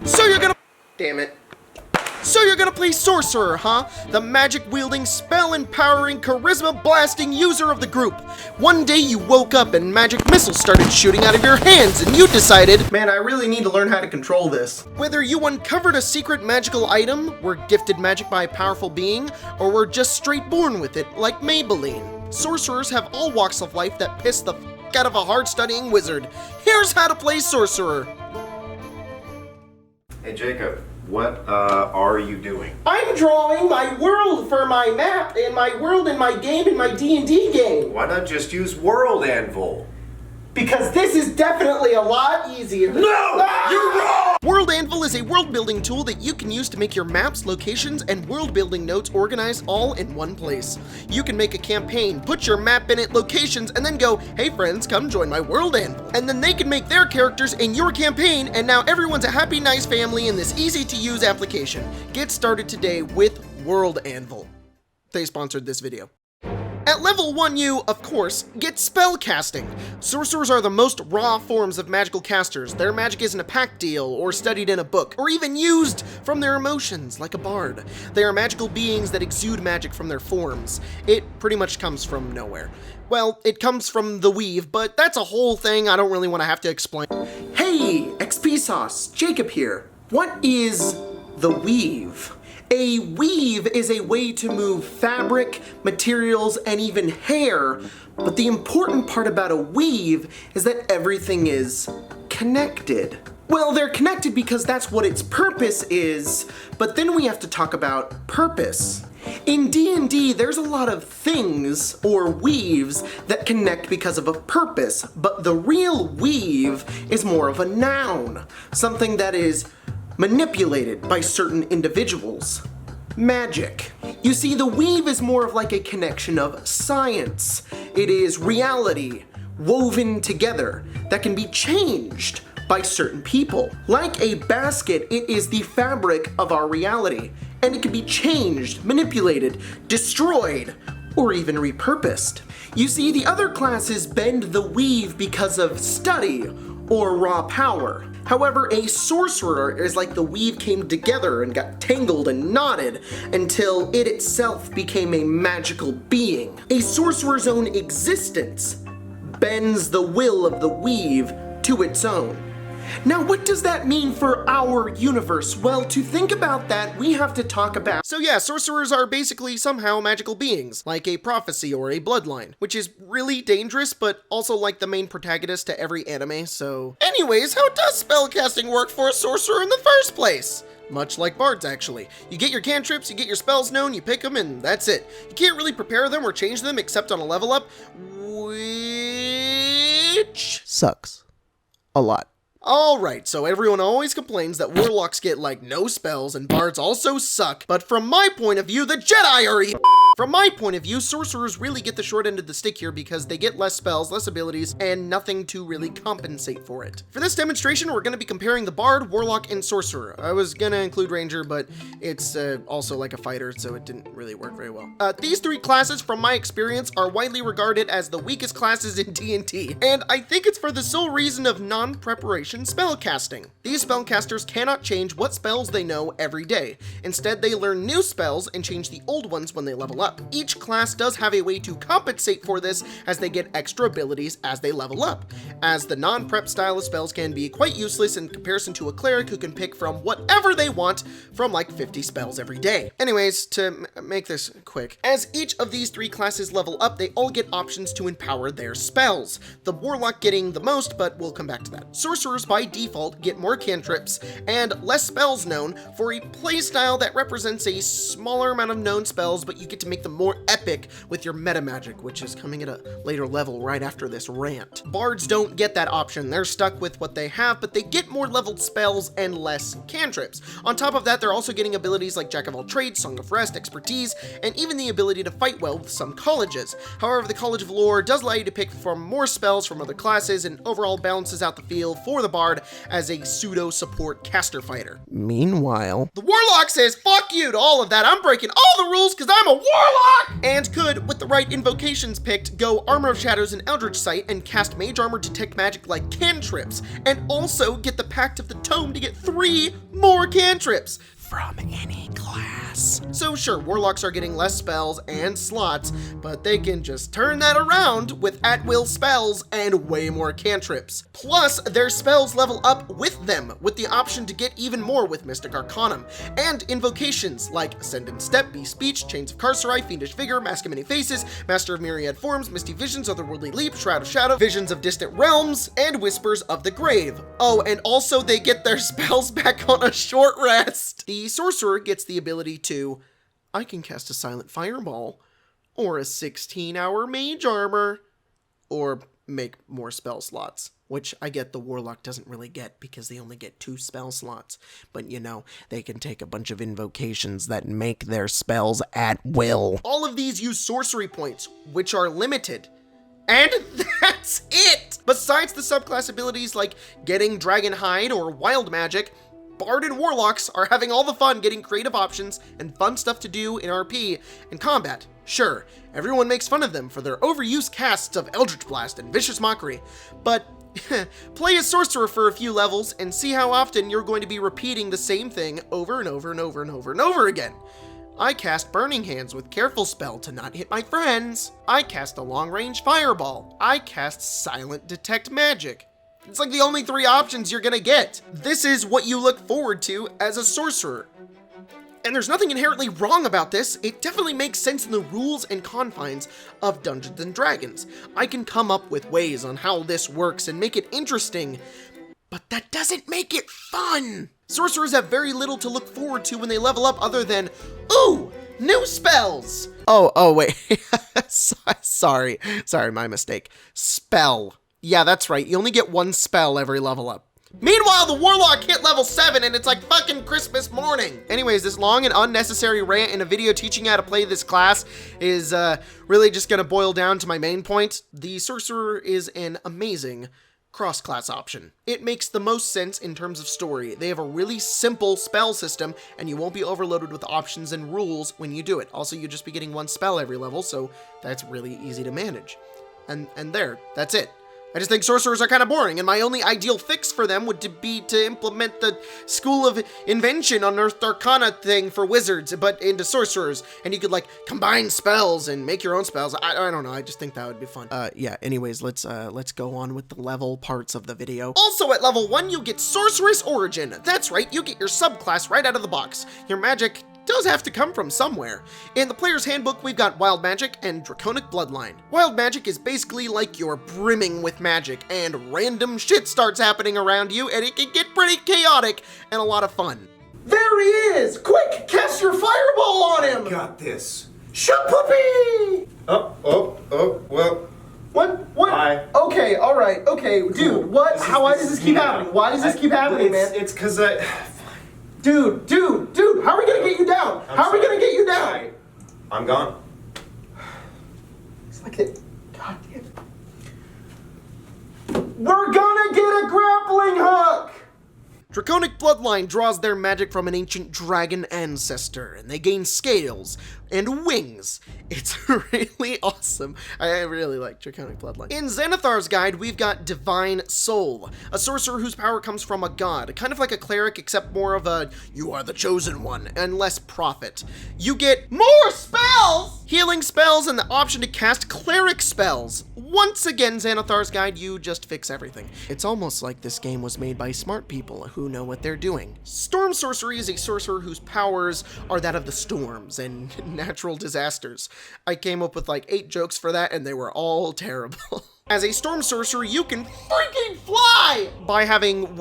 So you're gonna... Damn it. So you're gonna play Sorcerer, huh? The magic-wielding, spell-empowering, charisma-blasting user of the group. One day you woke up and magic missiles started shooting out of your hands and you decided, man, I really need to learn how to control this. Whether you uncovered a secret magical item, were gifted magic by a powerful being, or were just straight born with it, like Maybelline. Sorcerers have all walks of life that piss the f*** out of a hard-studying wizard. Here's how to play Sorcerer. Hey Jacob, what are you doing? I'm drawing my world for my map and my world in my game in my D&D game. Why not just use WORLDANVIL? Because this is definitely a lot easier. No! You're wrong! WORLDANVIL is a world-building tool that you can use to make your maps, locations, and world-building notes organized all in one place. You can make a campaign, put your map in it, locations, and then go, hey friends, come join my WORLDANVIL. And then they can make their characters in your campaign, and now everyone's a happy, nice family in this easy-to-use application. Get started today with WORLDANVIL. They sponsored this video. At level 1 you, of course, get spellcasting. Sorcerers are the most raw forms of magical casters. Their magic isn't a pack deal, or studied in a book, or even used from their emotions, like a bard. They are magical beings that exude magic from their forms. It pretty much comes from nowhere. Well, it comes from the weave, but that's a whole thing I don't really want to have to explain. Hey, XP Sauce, Jacob here. What is the weave? A weave is a way to move fabric, materials, and even hair, but the important part about a weave is that everything is connected. Well, they're connected because that's what its purpose is, but then we have to talk about purpose. In D&D, there's a lot of things, or weaves, that connect because of a purpose, but the real weave is more of a noun, something that is manipulated by certain individuals. Magic. You see, the weave is more of like a connection of science. It is reality woven together that can be changed by certain people. Like a basket, it is the fabric of our reality, and it can be changed, manipulated, destroyed, or even repurposed. You see, the other classes bend the weave because of study or raw power. However, a sorcerer is like the weave came together and got tangled and knotted until it itself became a magical being. A sorcerer's own existence bends the will of the weave to its own. Now, what does that mean for our universe? Well, to think about that, we have to talk about... So yeah, sorcerers are basically somehow magical beings, like a prophecy or a bloodline, which is really dangerous, but also like the main protagonist to every anime, so... Anyways, how does spellcasting work for a sorcerer in the first place? Much like bards, actually. You get your cantrips, you get your spells known, you pick them, and that's it. You can't really prepare them or change them except on a level up, which... sucks. A lot. Alright, so everyone always complains that warlocks get, like, no spells and bards also suck, but from my point of view, the Jedi are From my point of view, sorcerers really get the short end of the stick here because they get less spells, less abilities, and nothing to really compensate for it. For this demonstration, we're going to be comparing the bard, warlock, and sorcerer. I was going to include ranger, but it's also like a fighter, so it didn't really work very well. These three classes, from my experience, are widely regarded as the weakest classes in D&D, and I think it's for the sole reason of non-preparation spellcasting. These spellcasters cannot change what spells they know every day. Instead, they learn new spells and change the old ones when they level up. Each class does have a way to compensate for this as they get extra abilities as they level up, as the non-prep style of spells can be quite useless in comparison to a cleric who can pick from whatever they want from like 50 spells every day. Anyways, to make this quick, as each of these three classes level up, they all get options to empower their spells. The warlock getting the most, but we'll come back to that. Sorcerers by default get more cantrips and less spells known for a playstyle that represents a smaller amount of known spells, but you get to make them more epic with your Metamagic, which is coming at a later level right after this rant. Bards don't get that option. They're stuck with what they have, but they get more leveled spells and less cantrips. On top of that, they're also getting abilities like Jack of all trades, Song of Rest, expertise, and even the ability to fight well with some colleges. However, the College of Lore does allow you to pick from more spells from other classes and overall balances out the field for the bard as a pseudo-support caster fighter. Meanwhile, the warlock says, fuck you to all of that. I'm breaking all the rules because I'm a warlock! Warlock! And could, with the right invocations picked, go Armor of Shadows and Eldritch Sight and cast Mage Armor Detect Magic like Cantrips, and also get the Pact of the Tome to get 3 more Cantrips from any class. So sure, Warlocks are getting less spells and slots, but they can just turn that around with at-will spells and way more cantrips. Plus, their spells level up with them, with the option to get even more with Mystic Arcanum, and invocations like Ascendant Step, Be Speech, Chains of Carcerai, Fiendish Vigor, Mask of Many Faces, Master of Myriad Forms, Misty Visions, Otherworldly Leap, Shroud of Shadow, Visions of Distant Realms, and Whispers of the Grave. Oh, and also they get their spells back on a short rest. The Sorcerer gets the ability to, I can cast a Silent Fireball, or a 16-hour Mage Armor, or make more spell slots, which I get the Warlock doesn't really get because they only get 2 spell slots. But you know, they can take a bunch of invocations that make their spells at will. All of these use sorcery points, which are limited. And that's it! Besides the subclass abilities like getting Dragon Hide or Wild Magic, Bard and Warlocks are having all the fun getting creative options and fun stuff to do in RP and combat. Sure, everyone makes fun of them for their overused casts of Eldritch Blast and Vicious Mockery, but play as Sorcerer for a few levels and see how often you're going to be repeating the same thing over and over and over and over and over again. I cast Burning Hands with Careful Spell to not hit my friends. I cast a long-range Fireball. I cast Silent Detect Magic. It's like the only 3 options you're gonna get. This is what you look forward to as a sorcerer. And there's nothing inherently wrong about this. It definitely makes sense in the rules and confines of Dungeons & Dragons. I can come up with ways on how this works and make it interesting, but that doesn't make it fun. Sorcerers have very little to look forward to when they level up other than, ooh, new spells. Oh, wait. Sorry, my mistake. Spell. Yeah, that's right. You only get 1 spell every level up. Meanwhile, the Warlock hit level 7 and it's like fucking Christmas morning. Anyways, this long and unnecessary rant in a video teaching you how to play this class is really just gonna boil down to my main point. The Sorcerer is an amazing cross-class option. It makes the most sense in terms of story. They have a really simple spell system and you won't be overloaded with options and rules when you do it. Also, you'll just be getting 1 spell every level, so that's really easy to manage. And there, that's it. I just think sorcerers are kind of boring, and my only ideal fix for them would be to implement the School of Invention Unearthed Arcana thing for wizards, but into sorcerers, and you could like combine spells and make your own spells. I don't know, I just think that would be fun. Yeah, anyways, let's go on with the level parts of the video. Also at level 1, you get Sorcerous Origin. That's right, you get your subclass right out of the box. Your magic does have to come from somewhere. In the player's handbook, we've got Wild Magic and Draconic Bloodline. Wild Magic is basically like you're brimming with magic, and random shit starts happening around you, and it can get pretty chaotic and a lot of fun. There he is! Quick, cast your fireball on him! Got this. Shoot poopy! Well. What? Hi. Okay, alright, okay. Dude, what? Why does this keep happening? Why does this keep happening, man? It's because I... Dude, how are we gonna get you down? How are we gonna get you down? I'm gone. It's like it. God damn it. We're gonna get a grappling hook! Draconic Bloodline draws their magic from an ancient dragon ancestor, and they gain scales and wings. It's really awesome. I really like Draconic Bloodline. In Xanathar's guide, we've got Divine Soul, a sorcerer whose power comes from a god, kind of like a cleric, except more of a you are the chosen one, and less profit. You get more spells! Healing spells and the option to cast cleric spells. Once again, Xanathar's guide, you just fix everything. It's almost like this game was made by smart people who know what they're doing. Storm Sorcery is a sorcerer whose powers are that of the storms and natural disasters. I came up with like 8 jokes for that and they were all terrible. As a storm sorcerer, you can freaking fly by having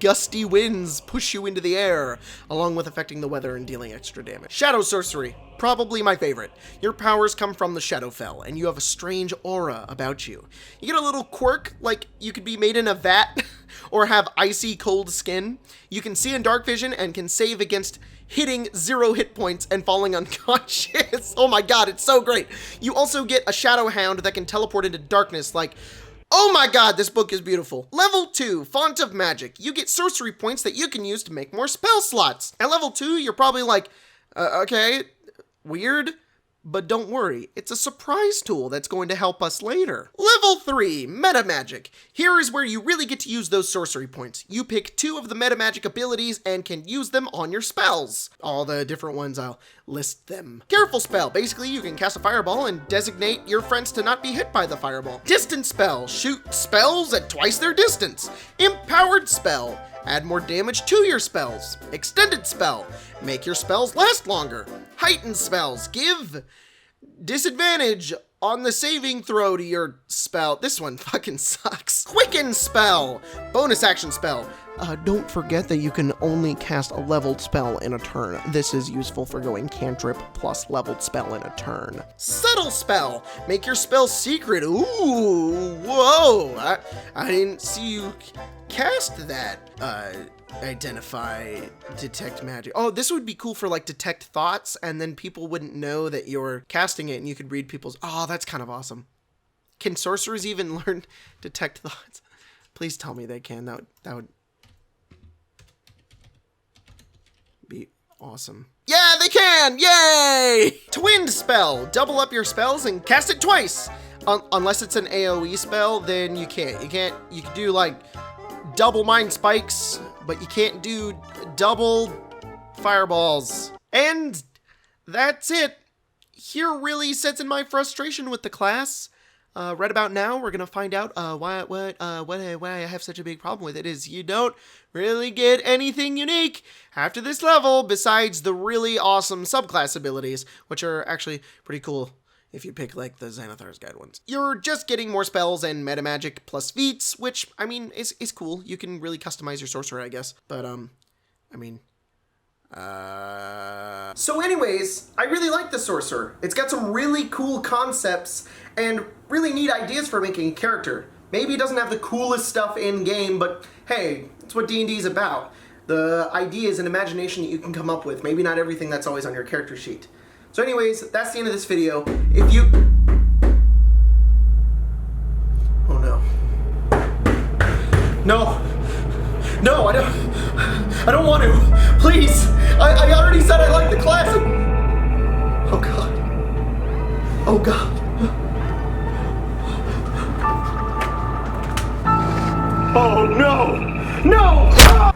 gusty winds push you into the air, along with affecting the weather and dealing extra damage. Shadow Sorcery, probably my favorite. Your powers come from the Shadowfell, and you have a strange aura about you. You get a little quirk, like you could be made in a vat, or have icy cold skin. You can see in dark vision and can save against hitting 0 hit points and falling unconscious. Oh my god, it's so great. You also get a Shadow Hound that can teleport into darkness, like, Oh my god, this book is beautiful. Level 2, Font of Magic. You get sorcery points that you can use to make more spell slots. At level 2, you're probably like, okay, weird. But don't worry, it's a surprise tool that's going to help us later. Level 3, Metamagic. Here is where you really get to use those sorcery points. You pick 2 of the Metamagic abilities and can use them on your spells. All the different ones, I'll list them. Careful Spell. Basically, you can cast a fireball and designate your friends to not be hit by the fireball. Distant Spell. Shoot spells at twice their distance. Empowered Spell. Add more damage to your spells. Extended Spell. Make your spells last longer. Heightened Spells. Give disadvantage on the saving throw to your spell. This one fucking sucks. Quickened Spell. Bonus action spell. Don't forget that you can only cast a leveled spell in a turn. This is useful for going cantrip plus leveled spell in a turn. Subtle Spell. Make your spell secret. Ooh, whoa. I didn't see you cast that. Identify, detect magic. Oh, this would be cool for like detect thoughts, and then people wouldn't know that you're casting it and you could read people's. Oh, that's kind of awesome. Can sorcerers even learn detect thoughts? Please tell me they can. That would be awesome. Yeah, they can! Yay! Twinned Spell. Double up your spells and cast it twice. Unless it's an AoE spell, then you can't. You can do like double mind spikes, but you can't do double fireballs. And that's it. Here really sets in my frustration with the class. Right about now, we're gonna find out why I have such a big problem with it is you don't really get anything unique after this level besides the really awesome subclass abilities, which are actually pretty cool if you pick like the Xanathar's Guide ones. You're just getting more spells and metamagic plus feats, which I mean is cool. You can really customize your sorcerer, I guess. But So anyways, I really like the sorcerer. It's got some really cool concepts and really neat ideas for making a character. Maybe it doesn't have the coolest stuff in game, but hey, it's what D&D is about. The ideas and imagination that you can come up with. Maybe not everything that's always on your character sheet. So anyways, that's the end of this video. If you... Oh no. No! No, I don't want to. Please! I already said I like the classic! Oh god. Oh god. Oh no! No! Ah!